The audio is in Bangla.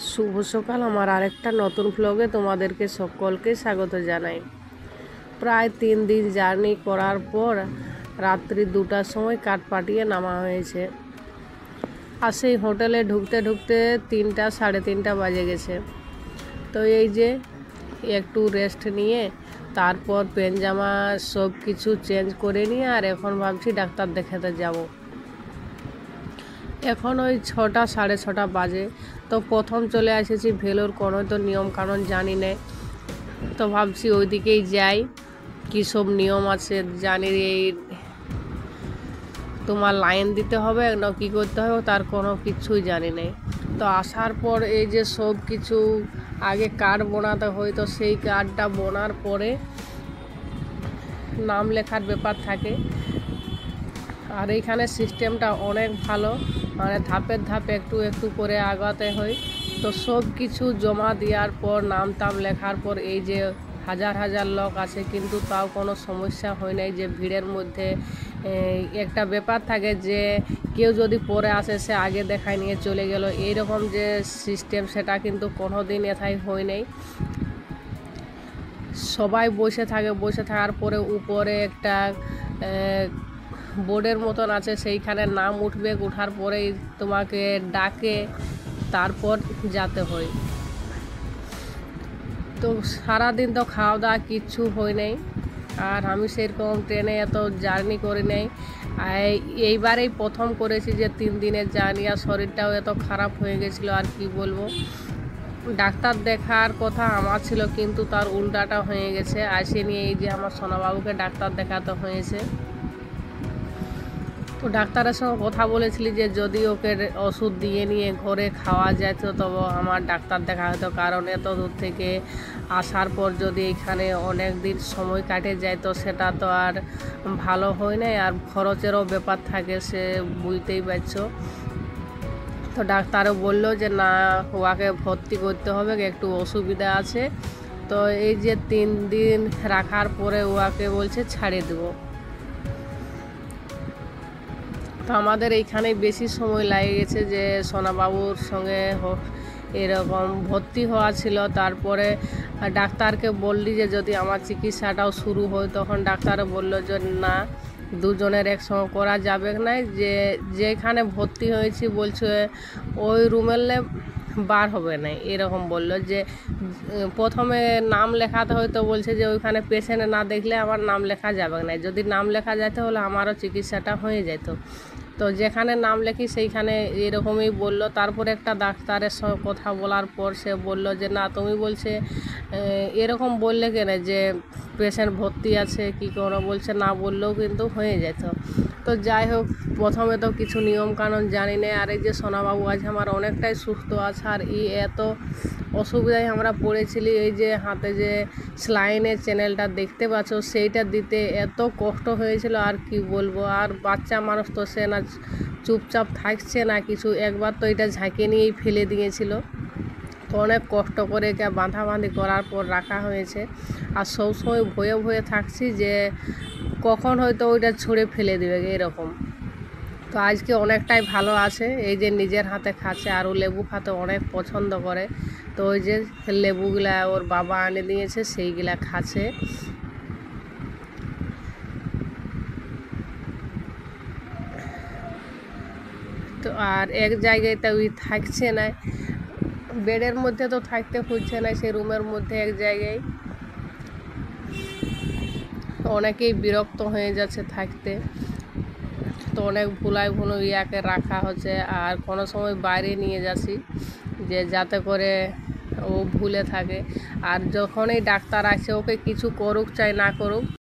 শুভ সকাল। আমার আরেকটা নতুন ব্লগে তোমাদেরকে সকলকে স্বাগত জানাই। প্রায় 3 দিন জার্নি করার পর রাত্রি 2টার সময় কাঠপাটিয়ে নামা হয়েছে। আর সেই হোটেলে ঢুকতে ঢুকতে 3টা সাড়ে 3টা বাজে গেছে। তো এই যে একটু রেস্ট নিয়ে তারপর পেনজামা সব কিছু চেঞ্জ করে নিয়ে আর এখন ভাবছি ডাক্তার দেখাতে যাব। এখন ওই 6টা সাড়ে 6টা বাজে। তো প্রথম চলে এসেছি ভেলোর, কোনো তো নিয়ম কানুন জানি না। তো ভাবছি ওই দিকেই যাই, কী সব নিয়ম আছে জানি। এই তোমার লাইন দিতে হবে না কী করতে হবে তার কোনো কিছুই জানি না। তো আসার পর এই যে সব কিছু আগে কার্ড বানাতে হয়, তো সেই কার্ডটা বোনার পরে নাম লেখার ব্যাপার থাকে। আর এইখানে সিস্টেমটা অনেক ভালো, মানে ধাপের ধাপে একটু একটু করে আগাতে হয়। তো সব কিছু জমা দেওয়ার পর নাম টাম লেখার পর এই যে হাজার হাজার লোক আছে, কিন্তু তাও কোনো সমস্যা হয় নাই। যে ভিড়ের মধ্যে একটা ব্যাপার থাকে যে কেউ যদি পরে আসে সে আগে দেখায় নিয়ে চলে গেল, এইরকম যে সিস্টেম সেটা কিন্তু কোনো দিন এথায় হয় নাই। সবাই বসে থাকে, বসে থাকার পরে উপরে একটা বোর্ডের মতন আছে, সেইখানে নাম উঠবে, ওঠার পরেই তোমাকে ডাকে, তারপর যেতে হয়। তো সারাদিন তো খাওয়া দাওয়া কিচ্ছু হয় নাই। আর আমি সেরকম ট্রেনে এত জার্নি করি নাই, এইবারেই প্রথম করেছি যে 3 দিনের জার্নি। আর শরীরটাও এত খারাপ হয়ে গেছিলো, আর কি বলবো। ডাক্তার দেখার কথা আমার ছিল, কিন্তু তার উল্টাটা হয়ে গেছে। আসেনি, এই যে আমার সোনাবাবুকে ডাক্তার দেখাতে হয়েছে। তো ডাক্তারের সঙ্গে কথা বলেছিলি যে যদি ওকে ওষুধ দিয়ে নিয়ে ঘরে খাওয়া যেত তবে আমার ডাক্তার দেখা হতো, কারণ এত দূর থেকে আসার পর যদি এখানে অনেক দিন সময় কাটে যায় তো সেটা তো আর ভালো হয় না। আর খরচেরও ব্যাপার থাকে, সে বুঝতেই পারছো। তো ডাক্তারও বলল যে না, ওকে ভর্তি করতে হবে, একটু অসুবিধা আছে। তো এই যে 3 দিন রাখার পরে ওকে বলছে ছাড়িয়ে দেবো। তো আমাদের এইখানে বেশি সময় লাগে গেছে, যে সোনাবাবুর সঙ্গে এরকম ভর্তি হওয়া ছিল। তারপরে ডাক্তারকে বললি যে যদি আমার চিকিৎসাটাও শুরু হয়, তখন ডাক্তার বলল যে না, দুজনের একসঙ্গে করা যাবে না। যে যেখানে ভর্তি হয়েছি বলছে ওই রুমেলে বার হবে না, এরকম বলল। যে প্রথমে নাম লেখাতে হয়, তো বলছে যে ওইখানে পেশেন্ট না দেখলে আমার নাম লেখা যাবে না, যদি নাম লেখা যেত হলে আমারও চিকিৎসাটা হয়ে যেত। তো যেখানে নাম লেখি সেইখানে এরকমই বলল। তারপরে একটা ডাক্তারের সঙ্গে কথা বলার পর সে বলল যে না, তুমি বলছে এরকম বললে কেন যে পেশেন্ট ভর্তি আছে কি কোনো, বলছে না বললেও কিন্তু হয়ে যেত। তো যাই হোক, প্রথমে তো কিছু নিয়মকানুন জানি না। আর এই যে সোনাবাবু আজ আমার অনেকটাই সুস্থ আছে। আর এত অসুবিধায় আমরা পড়েছিলি, এই যে হাতে যে স্লাইনের চ্যানেলটা দেখতে পাচ্ছ সেইটা দিতে এত কষ্ট হয়েছিল, আর কি বলবো। আর বাচ্চা মানুষ তো সে না চুপচাপ থাকছে না কিছু, একবার তো এটা ঝাঁকে নিয়েই ফেলে দিয়েছিল। তো অনেক কষ্ট করে একে বাঁধাবাঁধি করার পর রাখা হয়েছে। আর সবসময় ভয়ে ভয়ে থাকছি যে কখন হয়তো ওইটা ছুঁড়ে ফেলে দেবে এরকম। তো আজকে অনেকটাই ভালো আছে, এই যে নিজের হাতে খাচ্ছে। আর ও লেবু খেতে অনেক পছন্দ করে। তো ওই যে লেবুগুলা ওর বাবা এনে দিয়েছে, সেইগুলা খাচ্ছে। তো আর এক জায়গায় তো ওই থাকছে না, বেডের মধ্যে তো থাকতে খুঁজছে না, সে রুমের মধ্যে এক জায়গায়। অনেকেই বিরক্ত হয়ে যাচ্ছে থাকতে। তো অনেক ভুলায় ইয়াকে রাখা হচ্ছে। আর কোনো সময় বাইরে নিয়ে যাচ্ছি যে যাতে করে ও ভুলে থাকে। আর যখনই ডাক্তার আসে ওকে কিছু করুক চাই না করুক,